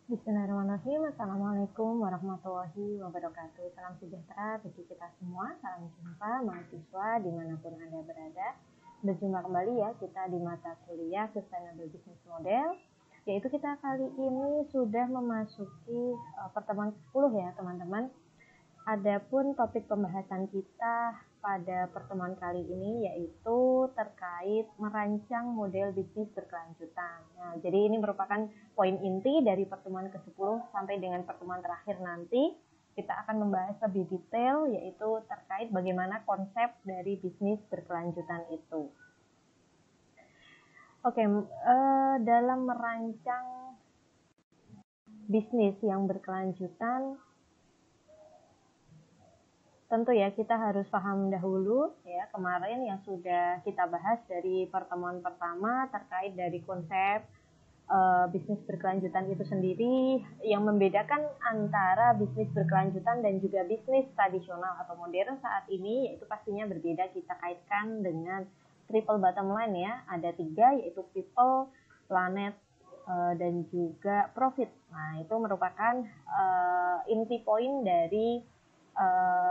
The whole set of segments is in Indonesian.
Bismillahirrahmanirrahim. Assalamualaikum warahmatullahi wabarakatuh. Salam sejahtera bagi kita semua. Salam jumpa mahasiswa dimanapun Anda berada. Berjumpa kembali ya kita di mata kuliah Sustainable Business Model. Yaitu kita kali ini sudah memasuki pertemuan ke-10 ya teman-teman. Adapun topik pembahasan kita pada pertemuan kali ini yaitu terkait merancang model bisnis berkelanjutan. Nah, jadi ini merupakan poin inti dari pertemuan ke-10 sampai dengan pertemuan terakhir nanti. Kita akan membahas lebih detail yaitu terkait bagaimana konsep dari bisnis berkelanjutan itu. Oke, dalam merancang bisnis yang berkelanjutan, tentu ya kita harus paham dahulu ya kemarin yang sudah kita bahas dari pertemuan pertama terkait dari konsep bisnis berkelanjutan itu sendiri yang membedakan antara bisnis berkelanjutan dan juga bisnis tradisional atau modern saat ini, yaitu pastinya berbeda. Kita kaitkan dengan triple bottom line ya, ada 3 yaitu people, planet, dan juga profit. Nah itu merupakan inti poin dari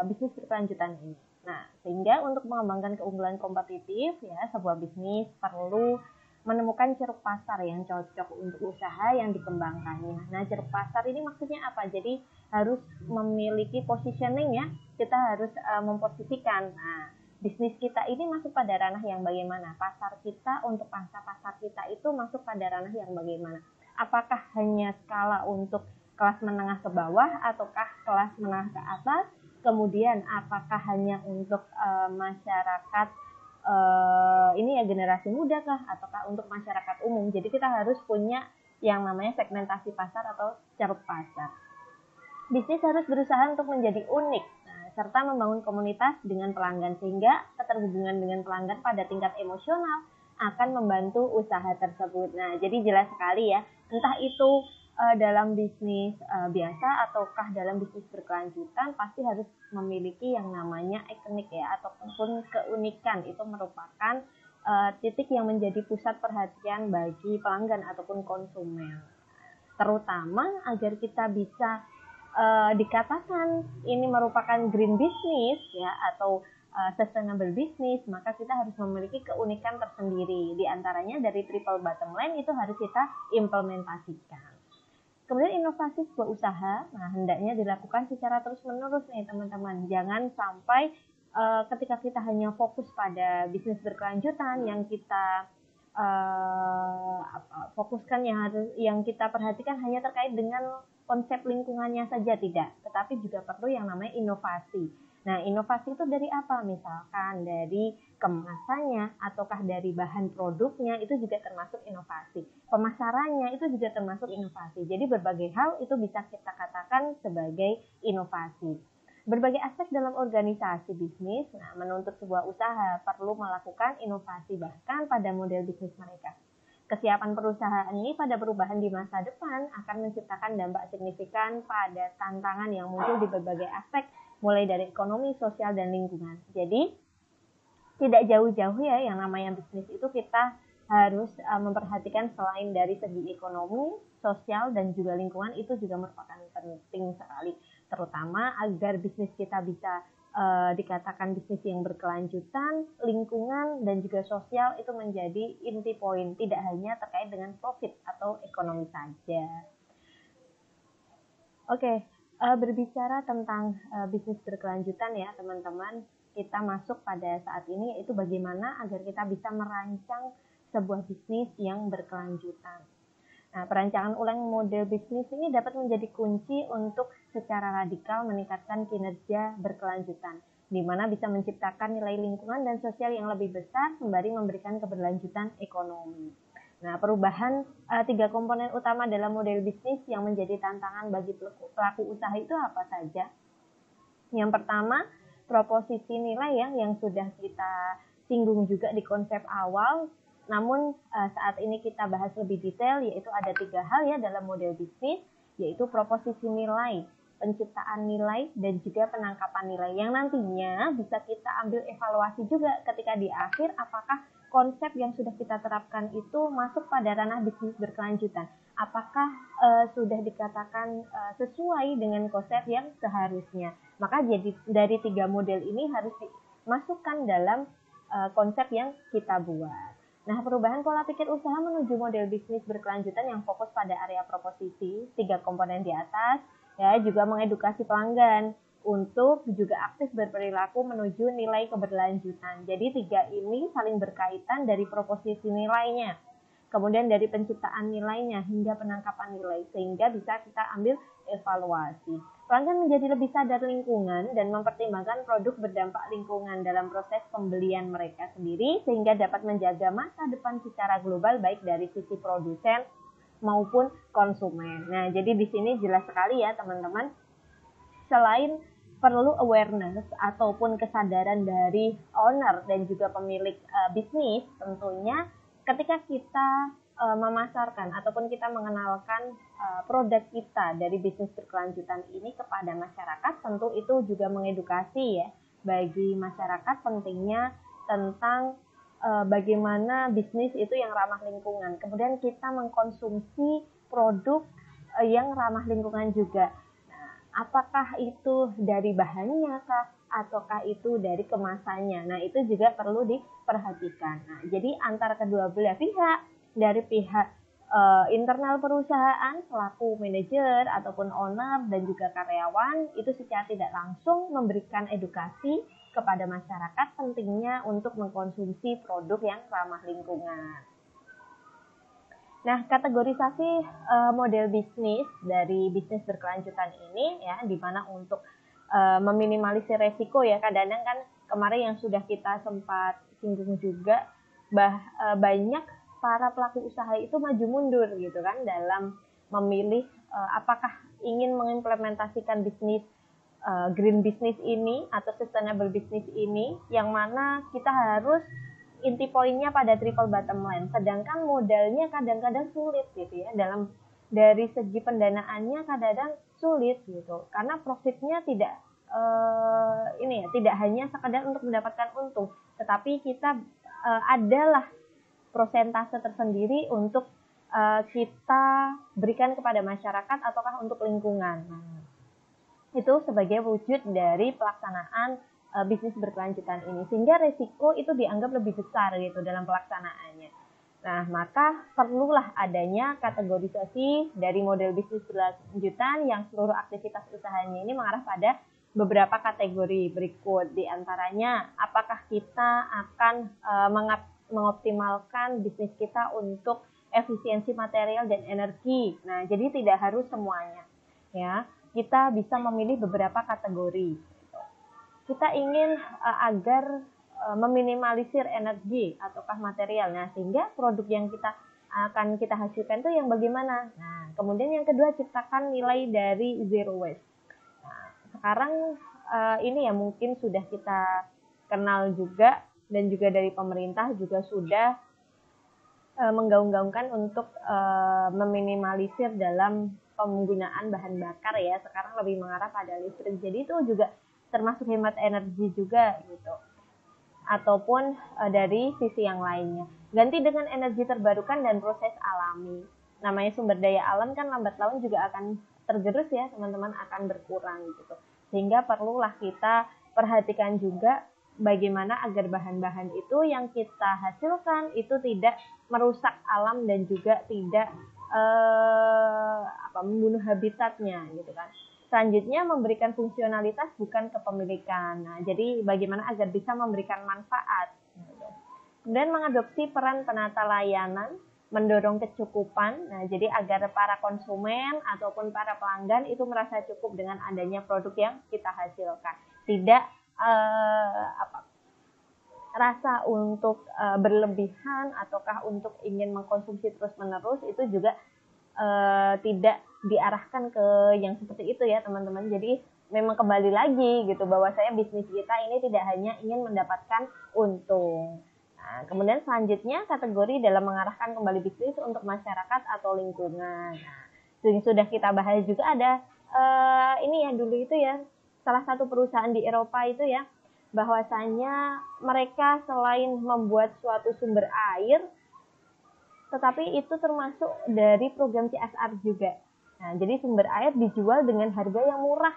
bisnis berkelanjutan ini. Nah, sehingga untuk mengembangkan keunggulan kompetitif ya, sebuah bisnis perlu menemukan ceruk pasar yang cocok untuk usaha yang dikembangkannya. Nah, ceruk pasar ini maksudnya apa? Jadi harus memiliki positioning ya. Kita harus memposisikan. Nah, bisnis kita ini masuk pada ranah yang bagaimana? Pasar kita untuk pangsa pasar kita itu masuk pada ranah yang bagaimana? Apakah hanya skala untuk kelas menengah ke bawah ataukah kelas menengah ke atas? Kemudian apakah hanya untuk masyarakat ini ya generasi muda kah ataukah untuk masyarakat umum? Jadi kita harus punya yang namanya segmentasi pasar atau ceruk pasar. Bisnis harus berusaha untuk menjadi unik, serta membangun komunitas dengan pelanggan sehingga keterhubungan dengan pelanggan pada tingkat emosional akan membantu usaha tersebut. Nah, jadi jelas sekali ya, entah itu dalam bisnis biasa ataukah dalam bisnis berkelanjutan pasti harus memiliki yang namanya ikonik ya, ataupun keunikan. Itu merupakan titik yang menjadi pusat perhatian bagi pelanggan ataupun konsumen, terutama agar kita bisa dikatakan ini merupakan green business ya atau sustainable business, maka kita harus memiliki keunikan tersendiri. Di antaranya dari triple bottom line itu harus kita implementasikan. Kemudian inovasi sebuah usaha, nah hendaknya dilakukan secara terus-menerus nih teman-teman. Jangan sampai ketika kita hanya fokus pada bisnis berkelanjutan yang kita fokuskan, yang kita perhatikan hanya terkait dengan konsep lingkungannya saja, tidak, tetapi juga perlu yang namanya inovasi. Nah, inovasi itu dari apa? Misalkan dari kemasannya ataukah dari bahan produknya, itu juga termasuk inovasi. Pemasarannya itu juga termasuk inovasi. Jadi berbagai hal itu bisa kita katakan sebagai inovasi. Berbagai aspek dalam organisasi bisnis menuntut sebuah usaha perlu melakukan inovasi bahkan pada model bisnis mereka. Kesiapan perusahaan ini pada perubahan di masa depan akan menciptakan dampak signifikan pada tantangan yang muncul di berbagai aspek, mulai dari ekonomi, sosial, dan lingkungan. Jadi, tidak jauh-jauh ya yang namanya bisnis itu kita harus memperhatikan selain dari segi ekonomi, sosial, dan juga lingkungan, itu juga merupakan penting sekali. Terutama agar bisnis kita bisa dikatakan bisnis yang berkelanjutan, lingkungan dan juga sosial itu menjadi inti poin, tidak hanya terkait dengan profit atau ekonomi saja. Oke, berbicara tentang bisnis berkelanjutan ya teman-teman, kita masuk pada saat ini yaitu bagaimana agar kita bisa merancang sebuah bisnis yang berkelanjutan. Nah, perancangan ulang model bisnis ini dapat menjadi kunci untuk secara radikal meningkatkan kinerja berkelanjutan, di mana bisa menciptakan nilai lingkungan dan sosial yang lebih besar sembari memberikan keberlanjutan ekonomi. Nah, perubahan 3 komponen utama dalam model bisnis yang menjadi tantangan bagi pelaku usaha itu apa saja? Yang pertama, proposisi nilai yang sudah kita singgung juga di konsep awal. Namun saat ini kita bahas lebih detail, yaitu ada 3 hal ya dalam model bisnis, yaitu proposisi nilai, penciptaan nilai, dan juga penangkapan nilai, yang nantinya bisa kita ambil evaluasi juga ketika di akhir apakah konsep yang sudah kita terapkan itu masuk pada ranah bisnis berkelanjutan. apakah sudah dikatakan sesuai dengan konsep yang seharusnya. Maka jadi dari 3 model ini harus dimasukkan dalam konsep yang kita buat. Nah, perubahan pola pikir usaha menuju model bisnis berkelanjutan yang fokus pada area proposisi, 3 komponen di atas, ya, juga mengedukasi pelanggan untuk juga aktif berperilaku menuju nilai keberlanjutan. Jadi 3 ini saling berkaitan dari proposisi nilainya, kemudian dari penciptaan nilainya hingga penangkapan nilai, sehingga bisa kita ambil evaluasi. Pelanggan menjadi lebih sadar lingkungan dan mempertimbangkan produk berdampak lingkungan dalam proses pembelian mereka sendiri, sehingga dapat menjaga masa depan secara global baik dari sisi produsen maupun konsumen. Nah, jadi di sini jelas sekali ya teman-teman, selain perlu awareness ataupun kesadaran dari owner dan juga pemilik bisnis, tentunya ketika kita memasarkan ataupun kita mengenalkan produk kita dari bisnis berkelanjutan ini kepada masyarakat, tentu itu juga mengedukasi ya bagi masyarakat pentingnya tentang bagaimana bisnis itu yang ramah lingkungan. Kemudian kita mengkonsumsi produk yang ramah lingkungan juga. Apakah itu dari bahannya kah, ataukah itu dari kemasannya? Nah, itu juga perlu diperhatikan. Nah, jadi antara kedua belah pihak, dari pihak internal perusahaan selaku manajer ataupun owner dan juga karyawan, itu secara tidak langsung memberikan edukasi kepada masyarakat pentingnya untuk mengkonsumsi produk yang ramah lingkungan. Nah, kategorisasi model bisnis dari bisnis berkelanjutan ini ya, di mana untuk meminimalisir resiko ya, kadang-kadang kan kemarin yang sudah kita sempat singgung juga, banyak para pelaku usaha itu maju mundur gitu kan dalam memilih apakah ingin mengimplementasikan bisnis green business ini atau sustainable business ini, yang mana kita harus inti poinnya pada triple bottom line, sedangkan modalnya kadang-kadang sulit gitu ya, dalam dari segi pendanaannya kadang-kadang sulit gitu, karena profitnya tidak tidak hanya sekedar untuk mendapatkan untung, tetapi kita adalah prosentase tersendiri untuk kita berikan kepada masyarakat ataukah untuk lingkungan. Itu sebagai wujud dari pelaksanaan bisnis berkelanjutan ini, sehingga resiko itu dianggap lebih besar gitu dalam pelaksanaannya. Nah, maka perlulah adanya kategorisasi dari model bisnis berkelanjutan yang seluruh aktivitas usahanya ini mengarah pada beberapa kategori berikut. Di antaranya, apakah kita akan mengoptimalkan bisnis kita untuk efisiensi material dan energi. Nah, jadi tidak harus semuanya. Ya, kita bisa memilih beberapa kategori. Kita ingin agar meminimalisir energi ataukah materialnya, sehingga produk yang kita akan kita hasilkan itu yang bagaimana. Nah, kemudian yang kedua, ciptakan nilai dari zero waste. Nah, sekarang ini ya mungkin sudah kita kenal juga, dan juga dari pemerintah juga sudah menggaung-gaungkan untuk meminimalisir dalam penggunaan bahan bakar ya. Sekarang lebih mengarah pada listrik. Jadi itu juga termasuk hemat energi juga gitu. Ataupun dari sisi yang lainnya, ganti dengan energi terbarukan dan proses alami. Namanya sumber daya alam kan lambat laun juga akan tergerus ya teman-teman, akan berkurang gitu. Sehingga perlulah kita perhatikan juga bagaimana agar bahan-bahan itu yang kita hasilkan itu tidak merusak alam dan juga tidak membunuh habitatnya gitu kan. Selanjutnya, memberikan fungsionalitas bukan kepemilikan. Nah, jadi bagaimana agar bisa memberikan manfaat. Kemudian mengadopsi peran penata layanan, mendorong kecukupan. Nah, jadi agar para konsumen ataupun para pelanggan itu merasa cukup dengan adanya produk yang kita hasilkan. Tidak rasa untuk berlebihan ataukah untuk ingin mengkonsumsi terus-menerus, itu juga tidak diarahkan ke yang seperti itu ya teman-teman. Jadi memang kembali lagi gitu, bahwa saya bisnis kita ini tidak hanya ingin mendapatkan untung. Nah, kemudian selanjutnya kategori dalam mengarahkan kembali bisnis untuk masyarakat atau lingkungan. Nah, sudah kita bahas juga ada ini ya dulu itu ya, salah satu perusahaan di Eropa itu ya, bahwasanya mereka selain membuat suatu sumber air, tetapi itu termasuk dari program CSR juga. Nah, jadi sumber air dijual dengan harga yang murah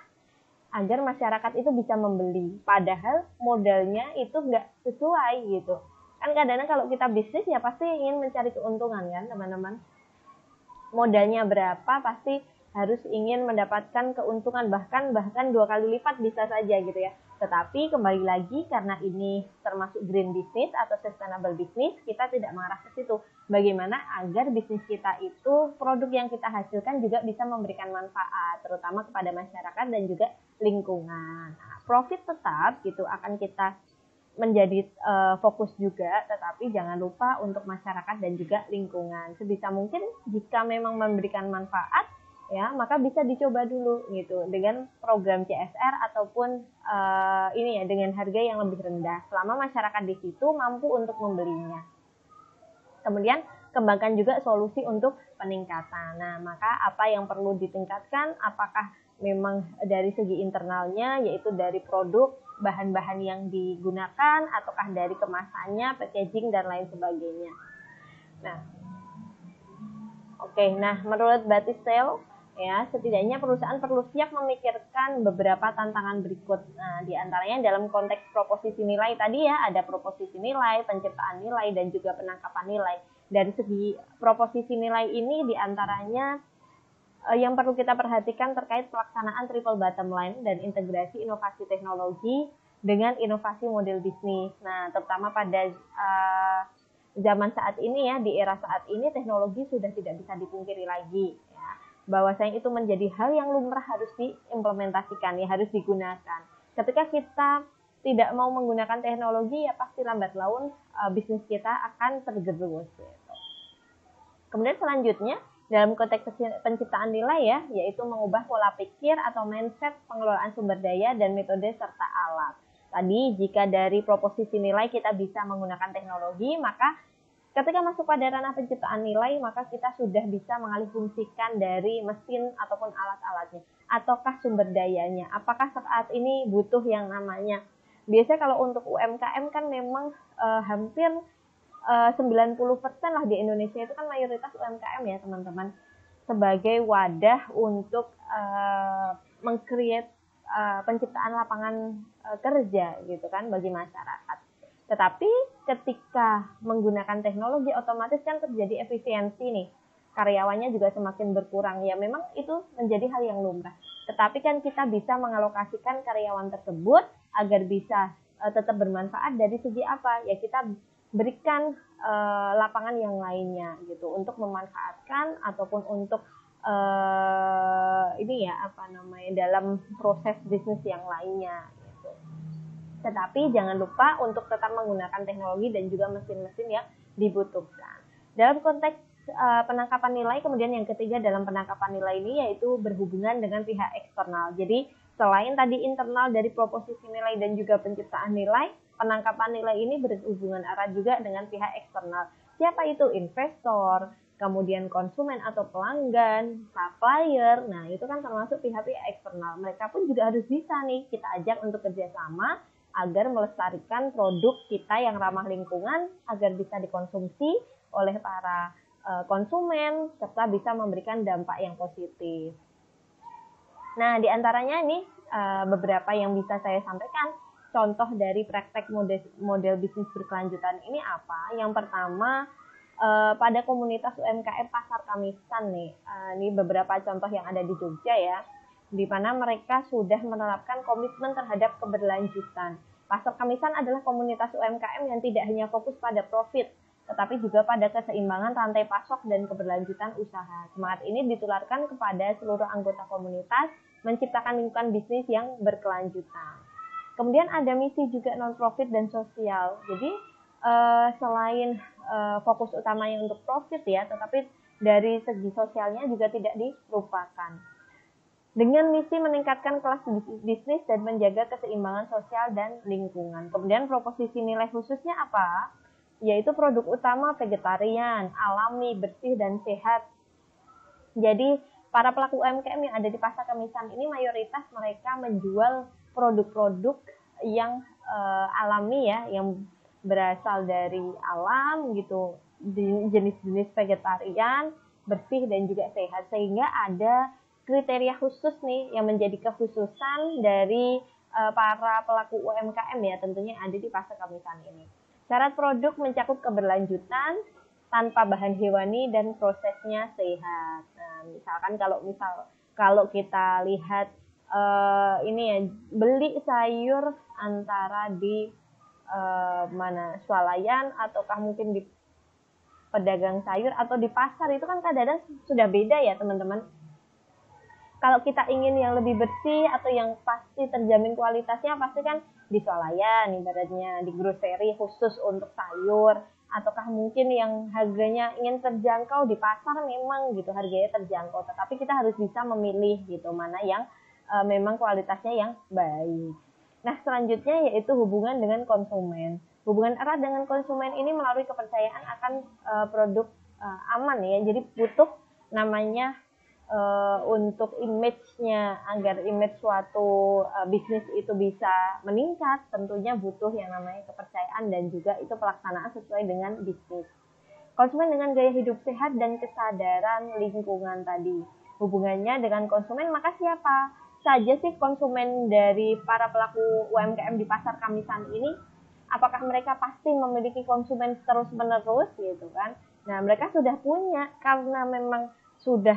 agar masyarakat itu bisa membeli. Padahal modalnya itu nggak sesuai gitu. Kan kadang-kadang kalau kita bisnis ya pasti ingin mencari keuntungan kan teman-teman. Modalnya berapa pasti harus ingin mendapatkan keuntungan bahkan 2 kali lipat bisa saja gitu ya. Tetapi kembali lagi karena ini termasuk green business atau sustainable business, kita tidak mengarah ke situ. Bagaimana agar bisnis kita itu produk yang kita hasilkan juga bisa memberikan manfaat terutama kepada masyarakat dan juga lingkungan. Nah, profit tetap gitu akan kita menjadi fokus juga, tetapi jangan lupa untuk masyarakat dan juga lingkungan. Sebisa mungkin jika memang memberikan manfaat, ya maka bisa dicoba dulu gitu dengan program CSR ataupun ini ya dengan harga yang lebih rendah. Selama masyarakat di situ mampu untuk membelinya. Kemudian kembangkan juga solusi untuk peningkatan. Nah, maka apa yang perlu ditingkatkan? Apakah memang dari segi internalnya, yaitu dari produk, bahan-bahan yang digunakan, ataukah dari kemasannya, packaging, dan lain sebagainya. Nah, nah menurut Batisel, ya setidaknya perusahaan perlu siap memikirkan beberapa tantangan berikut. Nah, diantaranya dalam konteks proposisi nilai tadi ya, ada proposisi nilai, penciptaan nilai, dan juga penangkapan nilai. Dari segi proposisi nilai ini diantaranya yang perlu kita perhatikan terkait pelaksanaan triple bottom line dan integrasi inovasi teknologi dengan inovasi model bisnis. Nah, terutama pada zaman saat ini ya, di era saat ini teknologi sudah tidak bisa dipungkiri lagi. Ya. Bahwasanya itu menjadi hal yang lumrah harus diimplementasikan, ya harus digunakan. Ketika kita tidak mau menggunakan teknologi, ya pasti lambat laun bisnis kita akan tergerus. Gitu. Kemudian selanjutnya, dalam konteks penciptaan nilai ya, yaitu mengubah pola pikir atau mindset pengelolaan sumber daya dan metode serta alat. Tadi jika dari proposisi nilai kita bisa menggunakan teknologi, maka ketika masuk pada ranah penciptaan nilai, maka kita sudah bisa mengalihfungsikan dari mesin ataupun alat-alatnya. Ataukah sumber dayanya? Apakah saat ini butuh yang namanya? Biasanya kalau untuk UMKM kan memang hampir 90% lah di Indonesia itu kan mayoritas UMKM ya teman-teman, sebagai wadah untuk meng-create penciptaan lapangan kerja gitu kan bagi masyarakat. Tetapi ketika menggunakan teknologi otomatis kan terjadi efisiensi nih, karyawannya juga semakin berkurang. Ya memang itu menjadi hal yang lumrah, tetapi kan kita bisa mengalokasikan karyawan tersebut agar bisa tetap bermanfaat. Dari segi apa ya, kita berikan lapangan yang lainnya gitu untuk memanfaatkan ataupun untuk ini ya dalam proses bisnis yang lainnya gitu. Tetapi jangan lupa untuk tetap menggunakan teknologi dan juga mesin-mesin yang dibutuhkan. Dalam konteks penangkapan nilai, kemudian yang ketiga dalam penangkapan nilai ini yaitu berhubungan dengan pihak eksternal. Jadi selain tadi internal dari proposisi nilai dan juga penciptaan nilai, penangkapan nilai ini berhubungan erat juga dengan pihak eksternal. Siapa itu? Investor, kemudian konsumen atau pelanggan, supplier. Nah, itu kan termasuk pihak-pihak eksternal. Mereka pun juga harus bisa nih kita ajak untuk kerjasama agar melestarikan produk kita yang ramah lingkungan agar bisa dikonsumsi oleh para konsumen serta bisa memberikan dampak yang positif. Nah, diantaranya ini beberapa yang bisa saya sampaikan. Contoh dari praktek model bisnis berkelanjutan ini apa? Yang pertama, pada komunitas UMKM Pasar Kamisan nih, ini beberapa contoh yang ada di Jogja ya, di mana mereka sudah menerapkan komitmen terhadap keberlanjutan. Pasar Kamisan adalah komunitas UMKM yang tidak hanya fokus pada profit, tetapi juga pada keseimbangan rantai pasok dan keberlanjutan usaha. Semangat ini ditularkan kepada seluruh anggota komunitas, menciptakan lingkungan bisnis yang berkelanjutan. Kemudian ada misi juga non-profit dan sosial. Jadi selain fokus utamanya untuk profit ya, tetapi dari segi sosialnya juga tidak dilupakan. Dengan misi meningkatkan kelas bisnis dan menjaga keseimbangan sosial dan lingkungan. Kemudian proposisi nilai khususnya apa? Yaitu produk utama vegetarian, alami, bersih, dan sehat. Jadi para pelaku UMKM yang ada di Pasar Kamisan ini mayoritas mereka menjual produk-produk yang alami ya, yang berasal dari alam gitu, jenis-jenis vegetarian, bersih dan juga sehat, sehingga ada kriteria khusus nih yang menjadi kekhususan dari para pelaku UMKM ya, tentunya ada di Pasar Kamisan ini. Syarat produk mencakup keberlanjutan, tanpa bahan hewani dan prosesnya sehat. Nah, misalkan kalau kita lihat ini ya, beli sayur antara di mana swalayan ataukah mungkin di pedagang sayur atau di pasar, itu kan kadang-kadang sudah beda ya teman-teman. Kalau kita ingin yang lebih bersih atau yang pasti terjamin kualitasnya, pasti kan di swalayan ibaratnya, di grocery khusus untuk sayur, ataukah mungkin yang harganya ingin terjangkau di pasar, memang gitu harganya terjangkau, tetapi kita harus bisa memilih gitu mana yang memang kualitasnya yang baik. Nah, selanjutnya yaitu hubungan dengan konsumen. Hubungan erat dengan konsumen ini melalui kepercayaan akan produk aman ya. Jadi butuh namanya untuk image-nya, agar image suatu bisnis itu bisa meningkat, tentunya butuh yang namanya kepercayaan dan juga itu pelaksanaan sesuai dengan bisnis. Konsumen dengan gaya hidup sehat dan kesadaran lingkungan tadi. Hubungannya dengan konsumen, maka siapa saja sih konsumen dari para pelaku UMKM di Pasar Kamisan ini? Apakah mereka pasti memiliki konsumen terus-menerus gitu kan? Nah, mereka sudah punya karena memang sudah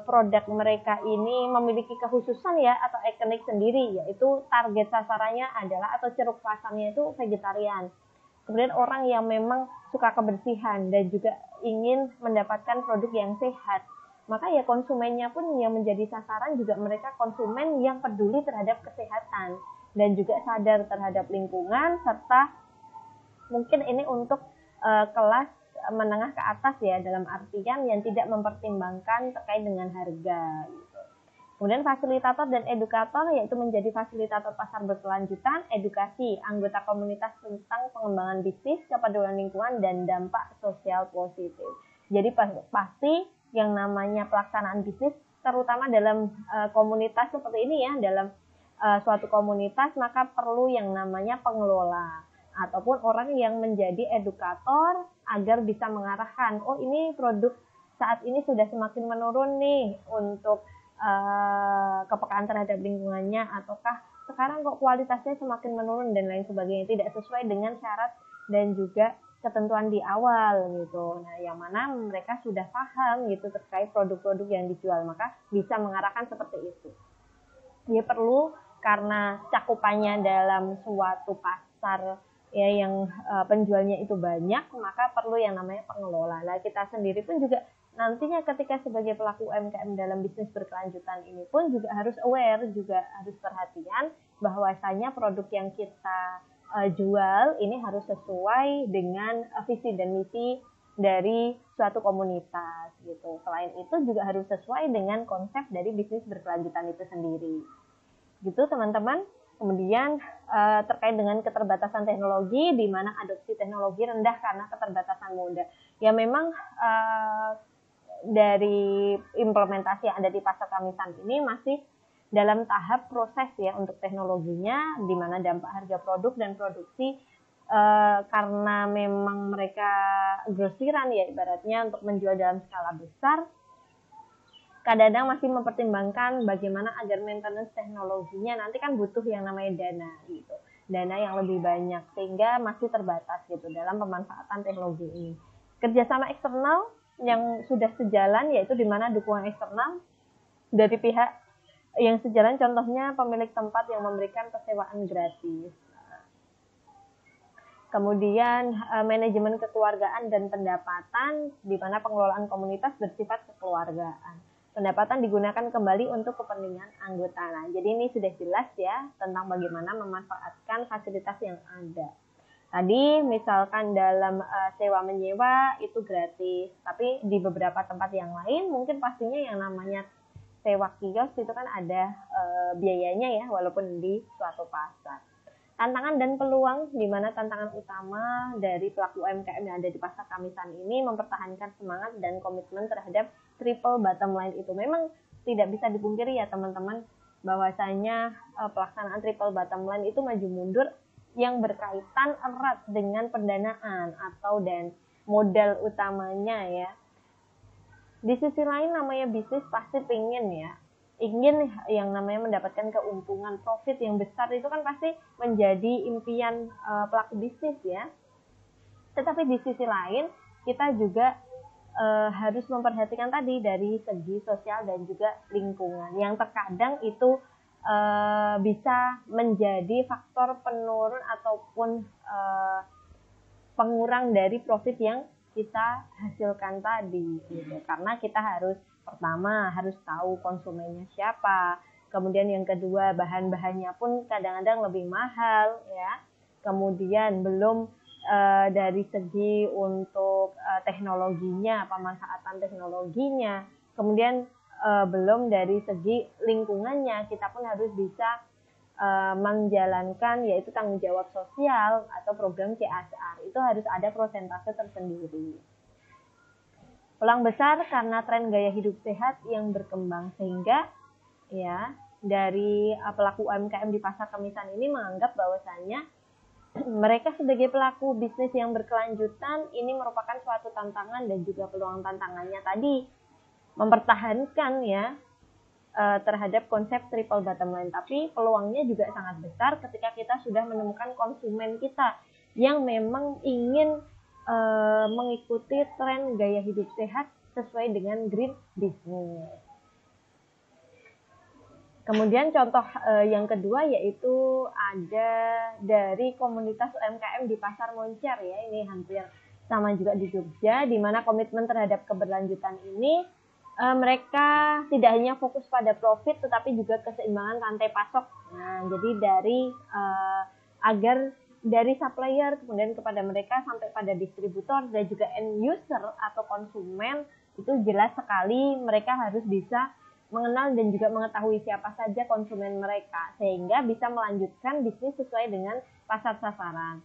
produk mereka ini memiliki kekhususan ya atau ikonik sendiri, yaitu target sasarannya adalah atau ceruk pasarnya itu vegetarian. Kemudian orang yang memang suka kebersihan dan juga ingin mendapatkan produk yang sehat. Maka ya konsumennya pun yang menjadi sasaran juga mereka konsumen yang peduli terhadap kesehatan dan juga sadar terhadap lingkungan, serta mungkin ini untuk kelas menengah ke atas ya, dalam artian yang tidak mempertimbangkan terkait dengan harga gitu. Kemudian fasilitator dan edukator, yaitu menjadi fasilitator pasar berkelanjutan, edukasi anggota komunitas tentang pengembangan bisnis, kepedulian lingkungan, dan dampak sosial positif. Jadi pasti yang namanya pelaksanaan bisnis, terutama dalam komunitas seperti ini ya, dalam suatu komunitas, maka perlu yang namanya pengelola ataupun orang yang menjadi edukator agar bisa mengarahkan, oh ini produk saat ini sudah semakin menurun nih untuk kepekaan terhadap lingkungannya, ataukah sekarang kok kualitasnya semakin menurun dan lain sebagainya, tidak sesuai dengan syarat dan juga ketentuan di awal gitu. Nah, yang mana mereka sudah paham gitu terkait produk-produk yang dijual, maka bisa mengarahkan seperti itu. Dia perlu karena cakupannya dalam suatu pasar ya yang penjualnya itu banyak, maka perlu yang namanya pengelola. Nah, kita sendiri pun juga nantinya ketika sebagai pelaku UMKM dalam bisnis berkelanjutan ini pun juga harus aware, juga harus perhatian bahwasanya produk yang kita jual ini harus sesuai dengan visi dan misi dari suatu komunitas gitu. Selain itu juga harus sesuai dengan konsep dari bisnis berkelanjutan itu sendiri. Gitu teman-teman. Kemudian terkait dengan keterbatasan teknologi, di mana adopsi teknologi rendah karena keterbatasan modal. Ya memang dari implementasi yang ada di Pasar Kamisan ini masih dalam tahap proses ya untuk teknologinya, di mana dampak harga produk dan produksi karena memang mereka grosiran ya ibaratnya untuk menjual dalam skala besar, kadang-kadang masih mempertimbangkan bagaimana agar maintenance teknologinya nanti kan butuh yang namanya dana gitu, dana yang lebih banyak, sehingga masih terbatas gitu dalam pemanfaatan teknologi ini. Kerjasama eksternal yang sudah sejalan, yaitu di mana dukungan eksternal dari pihak yang sejalan, contohnya pemilik tempat yang memberikan persewaan gratis. Kemudian manajemen kekeluargaan dan pendapatan, di mana pengelolaan komunitas bersifat kekeluargaan. Pendapatan digunakan kembali untuk kepentingan anggota. Nah, jadi ini sudah jelas ya tentang bagaimana memanfaatkan fasilitas yang ada. Tadi misalkan dalam sewa menyewa itu gratis, tapi di beberapa tempat yang lain mungkin pastinya yang namanya sewa kios itu kan ada biayanya ya, walaupun di suatu pasar. Tantangan dan peluang, di mana tantangan utama dari pelaku UMKM yang ada di Pasar Kamisan ini mempertahankan semangat dan komitmen terhadap triple bottom line itu. Memang tidak bisa dipungkiri ya teman-teman, bahwasanya pelaksanaan triple bottom line itu maju mundur yang berkaitan erat dengan pendanaan atau dan modal utamanya ya. Di sisi lain namanya bisnis pasti ingin yang namanya mendapatkan keuntungan profit yang besar, itu kan pasti menjadi impian pelaku bisnis ya. Tetapi di sisi lain kita juga harus memperhatikan tadi dari segi sosial dan juga lingkungan yang terkadang itu bisa menjadi faktor penurun ataupun pengurang dari profit yang kita hasilkan tadi gitu. Karena kita pertama harus tahu konsumennya siapa, kemudian yang kedua bahan-bahannya pun kadang-kadang lebih mahal ya, kemudian belum dari segi untuk teknologinya, pemanfaatan teknologinya, kemudian belum dari segi lingkungannya, kita pun harus bisa menjalankan yaitu tanggung jawab sosial atau program CSR, itu harus ada prosentase tersendiri. Peluang besar karena tren gaya hidup sehat yang berkembang, sehingga ya dari pelaku UMKM di pasar kemisan ini menganggap bahwasannya mereka sebagai pelaku bisnis yang berkelanjutan ini merupakan suatu tantangan dan juga peluang tantangannya tadi mempertahankan ya terhadap konsep triple bottom line, tapi peluangnya juga sangat besar ketika kita sudah menemukan konsumen kita yang memang ingin mengikuti tren gaya hidup sehat sesuai dengan green business. Kemudian contoh yang kedua yaitu ada dari komunitas UMKM di Pasar Moncer ya, ini hampir sama juga di Jogja, di mana komitmen terhadap keberlanjutan ini mereka tidak hanya fokus pada profit tetapi juga keseimbangan rantai pasok. Nah, jadi agar dari supplier kemudian kepada mereka sampai pada distributor dan juga end user atau konsumen itu jelas sekali mereka harus bisa mengenal dan juga mengetahui siapa saja konsumen mereka sehingga bisa melanjutkan bisnis sesuai dengan pasar sasaran.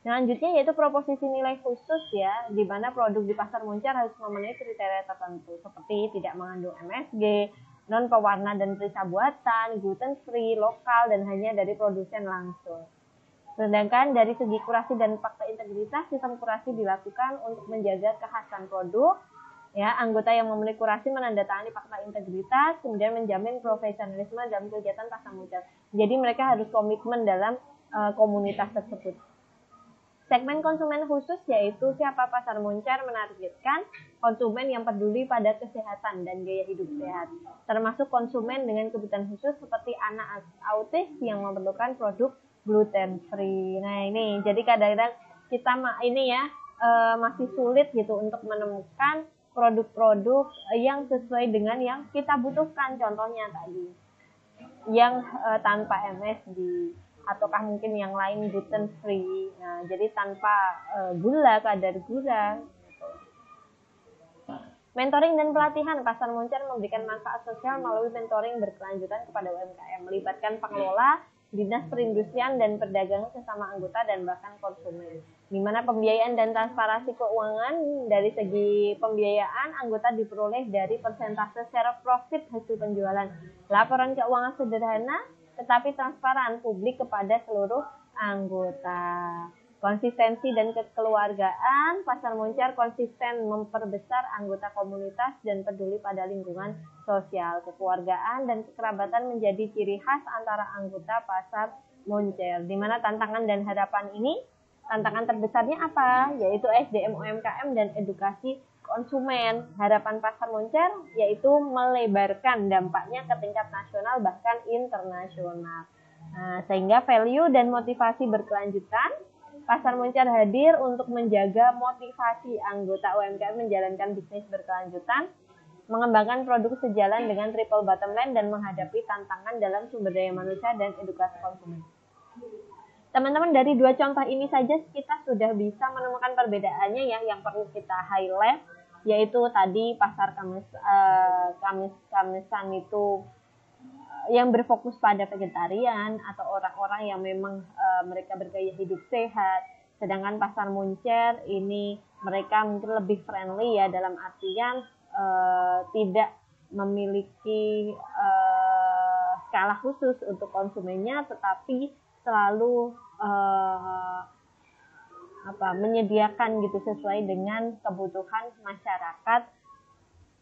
Selanjutnya yaitu proposisi nilai khusus ya, di mana produk di Pasar Moncer harus memenuhi kriteria tertentu seperti tidak mengandung MSG, non pewarna dan perisa buatan, gluten free, lokal dan hanya dari produsen langsung. Sedangkan dari segi kurasi dan fakta integritas, sistem kurasi dilakukan untuk menjaga kekhasan produk. Ya, anggota yang memenuhi kurasi menandatangani fakta integritas, kemudian menjamin profesionalisme dalam kegiatan Pasar Moncer. Jadi mereka harus komitmen dalam komunitas tersebut. Segmen konsumen khusus yaitu siapa Pasar Moncer menargetkan konsumen yang peduli pada kesehatan dan gaya hidup sehat, termasuk konsumen dengan kebutuhan khusus seperti anak autis yang memerlukan produk gluten free. Nah ini jadi kadang-kadang kita masih sulit gitu untuk menemukan produk-produk yang sesuai dengan yang kita butuhkan. Contohnya tadi yang tanpa MSG ataukah mungkin yang lain gluten free. Nah, jadi tanpa kadar gula. Mentoring dan pelatihan, Pasar Moncer memberikan manfaat sosial melalui mentoring berkelanjutan kepada UMKM, melibatkan pengelola, dinas perindustrian dan perdagangan sesama anggota dan bahkan konsumen. Di mana pembiayaan dan transparansi keuangan dari segi pembiayaan anggota diperoleh dari persentase share profit hasil penjualan, laporan keuangan sederhana tetapi transparan publik kepada seluruh anggota. Konsistensi dan kekeluargaan, Pasar Moncer konsisten memperbesar anggota komunitas dan peduli pada lingkungan sosial. Kekeluargaan dan kekerabatan menjadi ciri khas antara anggota Pasar Moncer. Di mana tantangan dan harapan ini, tantangan terbesarnya apa? Yaitu SDM UMKM dan edukasi konsumen. Harapan Pasar Moncer yaitu melebarkan dampaknya ke tingkat nasional bahkan internasional. Nah, sehingga value dan motivasi berkelanjutan, Pasar Moncer hadir untuk menjaga motivasi anggota UMKM menjalankan bisnis berkelanjutan, mengembangkan produk sejalan dengan triple bottom line dan menghadapi tantangan dalam sumber daya manusia dan edukasi konsumen. Teman-teman, dari dua contoh ini saja kita sudah bisa menemukan perbedaannya ya, yang perlu kita highlight yaitu tadi pasar kamisan itu yang berfokus pada vegetarian atau orang-orang yang memang mereka bergaya hidup sehat, sedangkan Pasar Moncer ini mereka mungkin lebih friendly ya, dalam artian tidak memiliki skala khusus untuk konsumennya, tetapi selalu menyediakan gitu sesuai dengan kebutuhan masyarakat.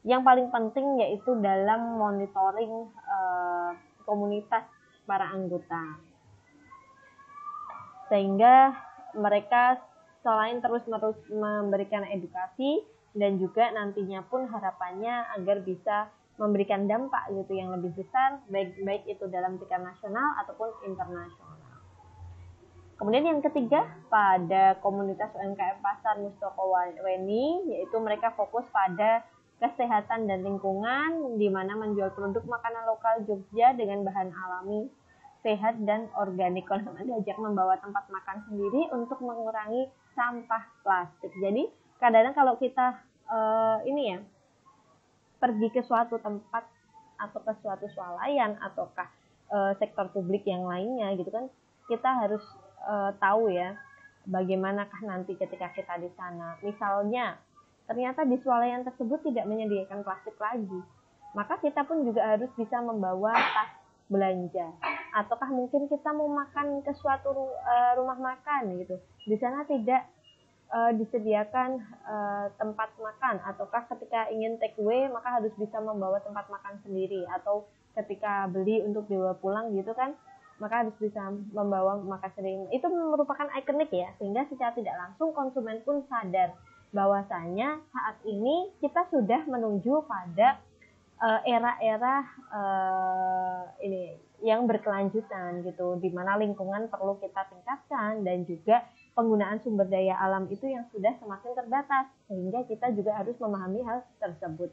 Yang paling penting yaitu dalam monitoring komunitas para anggota, sehingga mereka selain terus-menerus memberikan edukasi dan juga nantinya pun harapannya agar bisa memberikan dampak gitu yang lebih besar, baik itu dalam tingkat nasional ataupun internasional. Kemudian yang ketiga, pada komunitas UMKM Pasar Mustokoweni, yaitu mereka fokus pada kesehatan dan lingkungan, di mana menjual produk makanan lokal Jogja dengan bahan alami, sehat dan organik. Konsumen diajak membawa tempat makan sendiri untuk mengurangi sampah plastik. Jadi kadang-kadang kalau kita pergi ke suatu tempat atau ke suatu swalayan ataukah sektor publik yang lainnya gitu kan, kita harus tahu ya bagaimanakah nanti ketika kita di sana. Misalnya ternyata di swalayan tersebut tidak menyediakan plastik lagi, maka kita pun juga harus bisa membawa tas belanja. Ataukah mungkin kita mau makan ke suatu rumah makan gitu, di sana tidak disediakan tempat makan, ataukah ketika ingin take away maka harus bisa membawa tempat makan sendiri, atau ketika beli untuk dibawa pulang gitu kan, maka harus bisa membawa makan sendiri. Itu merupakan ikonik ya, sehingga secara tidak langsung konsumen pun sadar bahwasanya saat ini kita sudah menuju pada era-era ini yang berkelanjutan gitu, di mana lingkungan perlu kita tingkatkan dan juga penggunaan sumber daya alam itu yang sudah semakin terbatas, sehingga kita juga harus memahami hal tersebut.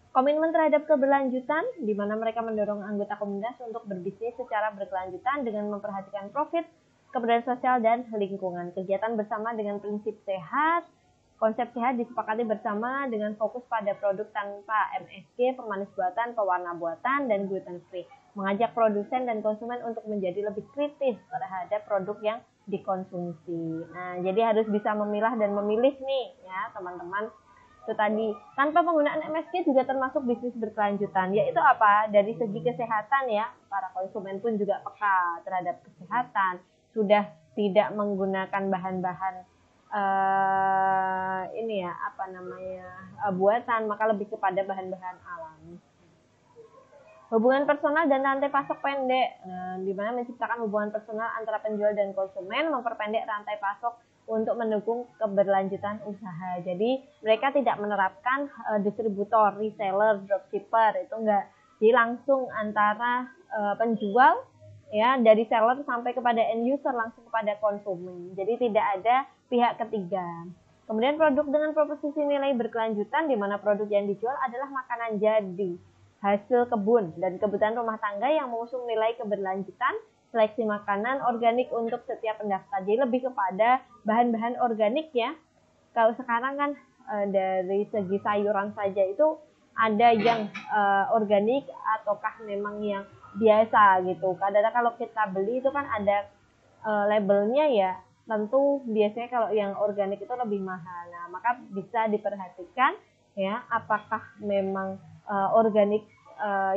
Komitmen terhadap keberlanjutan, di mana mereka mendorong anggota komunitas untuk berbisnis secara berkelanjutan dengan memperhatikan profit, keberlanjutan sosial, dan lingkungan. Kegiatan bersama dengan prinsip sehat, konsep sehat disepakati bersama dengan fokus pada produk tanpa MSG, pemanis buatan, pewarna buatan, dan gluten free. Mengajak produsen dan konsumen untuk menjadi lebih kritis terhadap produk yang dikonsumsi. Nah, jadi harus bisa memilah dan memilih nih ya teman-teman. Itu tadi, tanpa penggunaan MSG juga termasuk bisnis berkelanjutan. Yaitu apa? Dari segi kesehatan ya, para konsumen pun juga peka terhadap kesehatan. Sudah tidak menggunakan bahan-bahan buatan, maka lebih kepada bahan-bahan alami. Hubungan personal dan rantai pasok pendek, di mana menciptakan hubungan personal antara penjual dan konsumen, memperpendek rantai pasok untuk mendukung keberlanjutan usaha. Jadi mereka tidak menerapkan distributor, reseller, dropshipper, itu enggak. Jadi langsung antara penjual ya, dari seller sampai kepada end user, langsung kepada konsumen. Jadi tidak ada pihak ketiga. Kemudian produk dengan proposisi nilai berkelanjutan, di mana produk yang dijual adalah makanan jadi, hasil kebun dan kebutuhan rumah tangga yang mengusung nilai keberlanjutan, seleksi makanan organik untuk setiap pendaftar. Jadi lebih kepada bahan-bahan organik ya. Kalau sekarang kan dari segi sayuran saja itu ada yang organik ataukah memang yang biasa gitu. Kadang-kadang kalau kita beli itu kan ada labelnya ya. Tentu biasanya kalau yang organik itu lebih mahal. Nah, maka bisa diperhatikan ya, apakah memang organik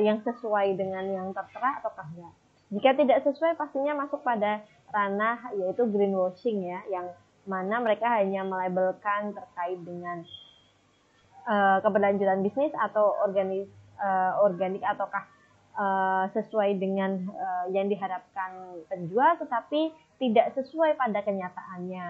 yang sesuai dengan yang tertera ataukah enggak. Jika tidak sesuai, pastinya masuk pada ranah yaitu greenwashing ya, yang mana mereka hanya melabelkan terkait dengan keberlanjutan bisnis atau organik ataukah sesuai dengan yang diharapkan penjual, tetapi tidak sesuai pada kenyataannya.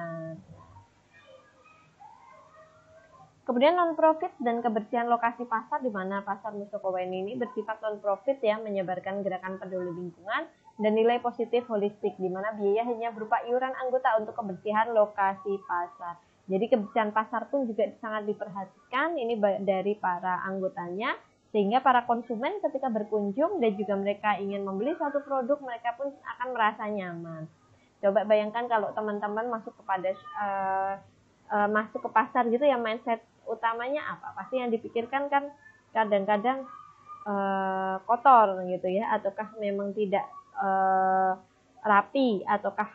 Kemudian non-profit dan kebersihan lokasi pasar, di mana Pasar Mustokoweni ini bersifat non-profit ya, menyebarkan gerakan peduli lingkungan dan nilai positif holistik, di mana biaya hanya berupa iuran anggota untuk kebersihan lokasi pasar. Jadi kebersihan pasar pun juga sangat diperhatikan ini dari para anggotanya, sehingga para konsumen ketika berkunjung dan juga mereka ingin membeli suatu produk, mereka pun akan merasa nyaman. Coba bayangkan kalau teman-teman masuk ke pasar gitu ya, mindset utamanya apa? Pasti yang dipikirkan kan kadang-kadang kotor gitu ya, ataukah memang tidak rapi, ataukah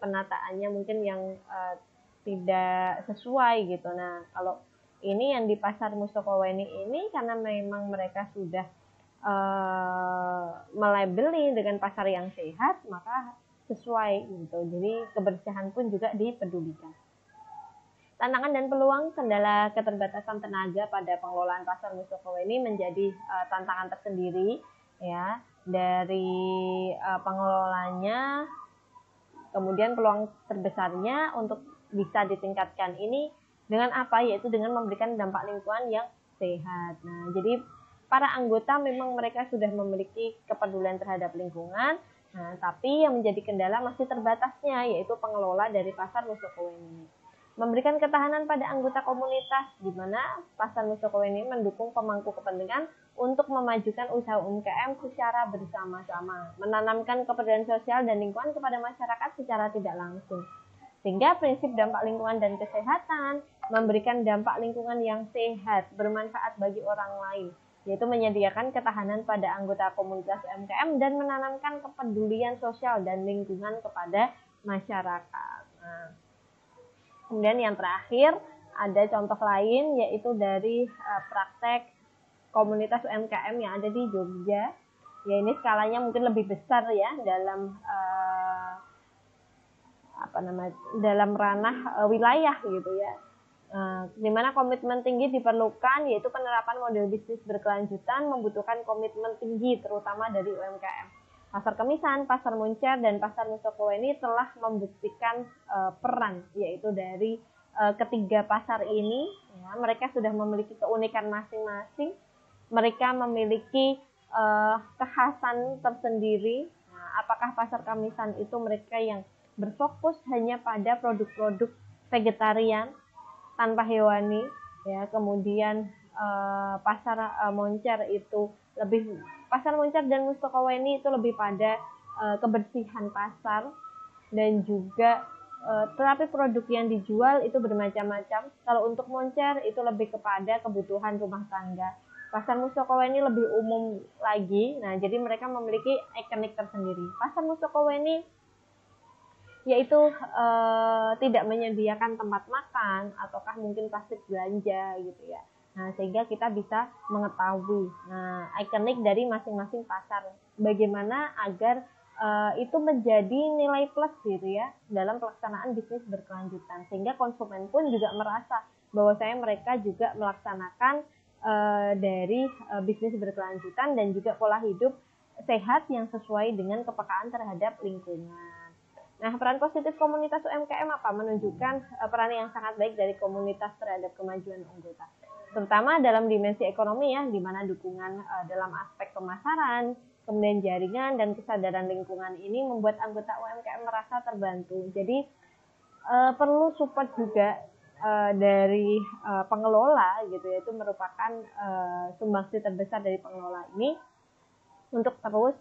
penataannya mungkin yang tidak sesuai gitu. Nah, kalau ini yang di Pasar Mustokoweni ini, karena memang mereka sudah melabeli dengan pasar yang sehat, maka sesuai gitu. Jadi kebersihan pun juga dipedulikan. Tantangan dan peluang kendala keterbatasan tenaga pada pengelolaan pasar Mustokowe ini menjadi tantangan tersendiri ya dari pengelolanya. Kemudian peluang terbesarnya untuk bisa ditingkatkan ini dengan apa? Yaitu dengan memberikan dampak lingkungan yang sehat. Nah, jadi para anggota memang mereka sudah memiliki kepedulian terhadap lingkungan, nah, tapi yang menjadi kendala masih terbatasnya, yaitu pengelola dari pasar Mustokowe ini. Memberikan ketahanan pada anggota komunitas, di mana pasar Mustokowe ini mendukung pemangku kepentingan untuk memajukan usaha UMKM secara bersama-sama, menanamkan kepedulian sosial dan lingkungan kepada masyarakat secara tidak langsung. Sehingga prinsip dampak lingkungan dan kesehatan memberikan dampak lingkungan yang sehat, bermanfaat bagi orang lain, yaitu menyediakan ketahanan pada anggota komunitas UMKM dan menanamkan kepedulian sosial dan lingkungan kepada masyarakat. Nah, kemudian yang terakhir ada contoh lain yaitu dari praktek komunitas UMKM yang ada di Jogja. Ya, ini skalanya mungkin lebih besar ya dalam dalam ranah wilayah gitu ya. Di mana komitmen tinggi diperlukan, yaitu penerapan model bisnis berkelanjutan membutuhkan komitmen tinggi terutama dari UMKM. Pasar Kemisan, Pasar Moncer, dan Pasar Mustokowe ini telah membuktikan peran, yaitu dari ketiga pasar ini ya, mereka sudah memiliki keunikan masing-masing. Mereka memiliki kekhasan tersendiri. Nah, apakah pasar Kamisan itu mereka yang berfokus hanya pada produk-produk vegetarian tanpa hewani, ya. Kemudian pasar Moncer itu lebih, Pasar Moncer dan Mustokowe ini itu lebih pada kebersihan pasar dan juga tetapi produk yang dijual itu bermacam-macam. Kalau untuk Moncer itu lebih kepada kebutuhan rumah tangga. Pasar Mustokowe ini lebih umum lagi. Nah, jadi mereka memiliki ikonik tersendiri. Pasar Mustokowe ini yaitu tidak menyediakan tempat makan ataukah mungkin plastik belanja gitu ya. Nah, sehingga kita bisa mengetahui ikonik dari masing-masing pasar. Bagaimana agar itu menjadi nilai plus gitu ya dalam pelaksanaan bisnis berkelanjutan, sehingga konsumen pun juga merasa bahwasanya mereka juga melaksanakan dari bisnis berkelanjutan dan juga pola hidup sehat yang sesuai dengan kepekaan terhadap lingkungan. Nah, peran positif komunitas UMKM apa? Menunjukkan peran yang sangat baik dari komunitas terhadap kemajuan anggota, terutama dalam dimensi ekonomi ya, di mana dukungan dalam aspek pemasaran, kemudian jaringan dan kesadaran lingkungan ini membuat anggota UMKM merasa terbantu. Jadi perlu support juga dari pengelola gitu ya, itu merupakan sumbangsi terbesar dari pengelola ini untuk terus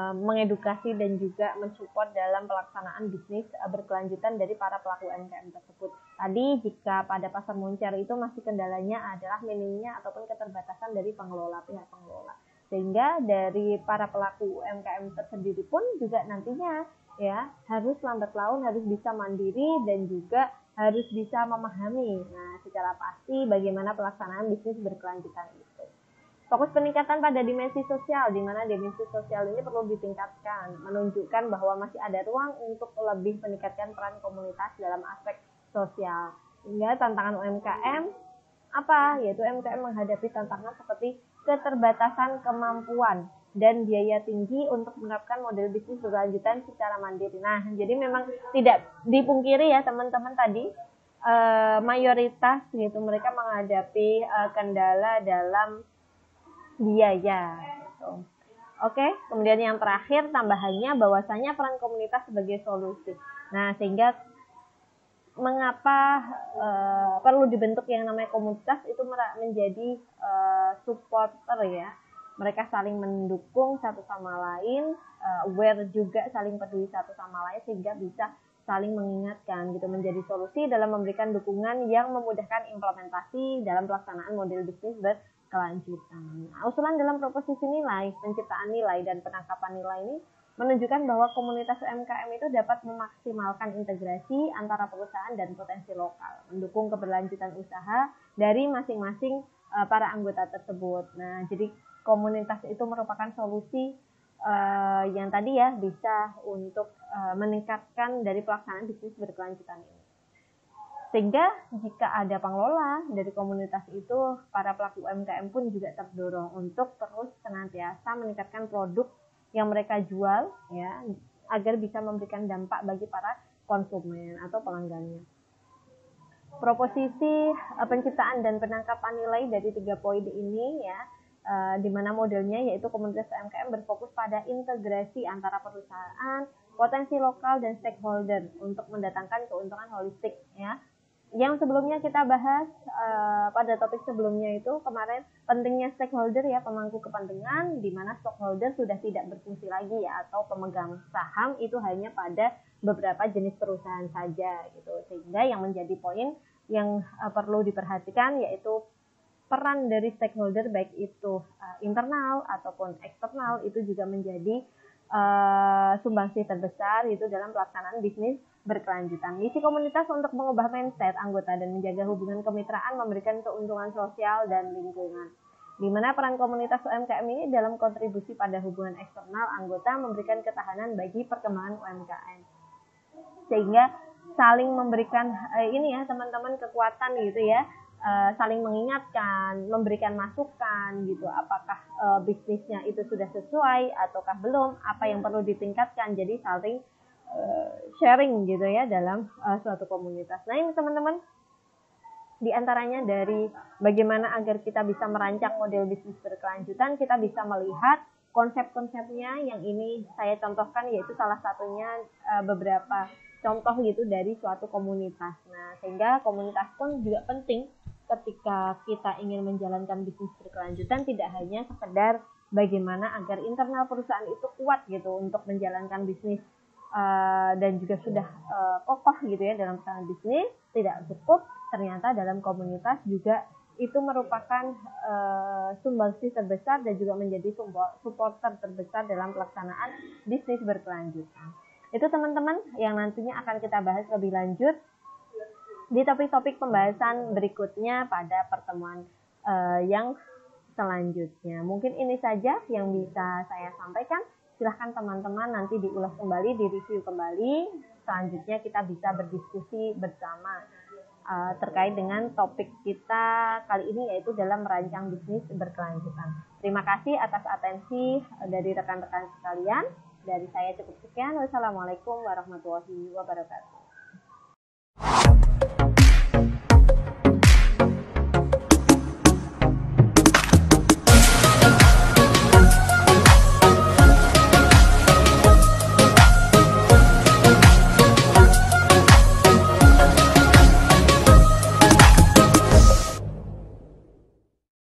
mengedukasi dan juga mensupport dalam pelaksanaan bisnis berkelanjutan dari para pelaku UMKM tersebut. Tadi jika pada pasar Moncer itu masih kendalanya adalah minimnya ataupun keterbatasan dari pihak pengelola. Sehingga dari para pelaku UMKM tersendiri pun juga nantinya ya harus lambat laun harus bisa mandiri dan juga harus bisa memahami secara pasti bagaimana pelaksanaan bisnis berkelanjutan itu. Fokus peningkatan pada dimensi sosial, di mana dimensi sosial ini perlu ditingkatkan, menunjukkan bahwa masih ada ruang untuk lebih meningkatkan peran komunitas dalam aspek sosial. Hingga tantangan UMKM apa? Yaitu UMKM menghadapi tantangan seperti keterbatasan kemampuan dan biaya tinggi untuk menerapkan model bisnis berkelanjutan secara mandiri. Nah, jadi memang tidak dipungkiri ya teman-teman tadi, mayoritas gitu mereka menghadapi kendala dalam biaya gitu. Oke, kemudian yang terakhir tambahannya bahwasanya peran komunitas sebagai solusi. Nah, sehingga mengapa perlu dibentuk yang namanya komunitas itu menjadi supporter ya. Mereka saling mendukung satu sama lain, aware juga saling peduli satu sama lain sehingga bisa saling mengingatkan gitu, menjadi solusi dalam memberikan dukungan yang memudahkan implementasi dalam pelaksanaan model bisnis berkelanjutan. Usulan dalam proposisi nilai, penciptaan nilai dan penangkapan nilai ini menunjukkan bahwa komunitas UMKM itu dapat memaksimalkan integrasi antara perusahaan dan potensi lokal, mendukung keberlanjutan usaha dari masing-masing para anggota tersebut. Nah, jadi komunitas itu merupakan solusi yang tadi ya bisa untuk meningkatkan dari pelaksanaan bisnis berkelanjutan ini. Sehingga jika ada pengelola dari komunitas itu, para pelaku UMKM pun juga terdorong untuk terus senantiasa meningkatkan produk yang mereka jual ya, agar bisa memberikan dampak bagi para konsumen atau pelanggannya. Proposisi penciptaan dan penangkapan nilai dari 3 poin ini ya, di mana modelnya yaitu komunitas UMKM berfokus pada integrasi antara perusahaan, potensi lokal dan stakeholder untuk mendatangkan keuntungan holistik ya. Yang sebelumnya kita bahas pada topik sebelumnya itu kemarin, pentingnya stakeholder ya, pemangku kepentingan, di mana stakeholder sudah tidak berfungsi lagi ya, atau pemegang saham itu hanya pada beberapa jenis perusahaan saja gitu. Sehingga yang menjadi poin yang perlu diperhatikan yaitu peran dari stakeholder baik itu internal ataupun eksternal itu juga menjadi sumbangsi terbesar itu dalam pelaksanaan bisnis berkelanjutan. Misi komunitas untuk mengubah mindset anggota dan menjaga hubungan kemitraan, memberikan keuntungan sosial dan lingkungan. Di mana peran komunitas UMKM ini dalam kontribusi pada hubungan eksternal anggota, memberikan ketahanan bagi perkembangan UMKM. Sehingga saling memberikan ini ya teman-teman, kekuatan gitu ya, saling mengingatkan, memberikan masukan gitu, apakah bisnisnya itu sudah sesuai ataukah belum, apa yang perlu ditingkatkan. Jadi saling sharing gitu ya dalam suatu komunitas. Nah ini teman-teman, di antaranya dari bagaimana agar kita bisa merancang model bisnis berkelanjutan, kita bisa melihat konsep-konsepnya yang ini saya contohkan, yaitu salah satunya beberapa contoh gitu dari suatu komunitas. Nah sehingga komunitas pun juga penting ketika kita ingin menjalankan bisnis berkelanjutan, tidak hanya sekedar bagaimana agar internal perusahaan itu kuat gitu untuk menjalankan bisnis dan juga sudah kokoh gitu ya dalam pelaksanaan bisnis, tidak cukup. Ternyata dalam komunitas juga itu merupakan sumbangsi terbesar dan juga menjadi supporter terbesar dalam pelaksanaan bisnis berkelanjutan. Itu teman-teman yang nantinya akan kita bahas lebih lanjut di topik-topik pembahasan berikutnya pada pertemuan yang selanjutnya. Mungkin ini saja yang bisa saya sampaikan. Silahkan teman-teman nanti diulas kembali, direview kembali. Selanjutnya kita bisa berdiskusi bersama terkait dengan topik kita kali ini, yaitu dalam merancang bisnis berkelanjutan. Terima kasih atas atensi dari rekan-rekan sekalian. Dari saya cukup sekian. Wassalamualaikum warahmatullahi wabarakatuh.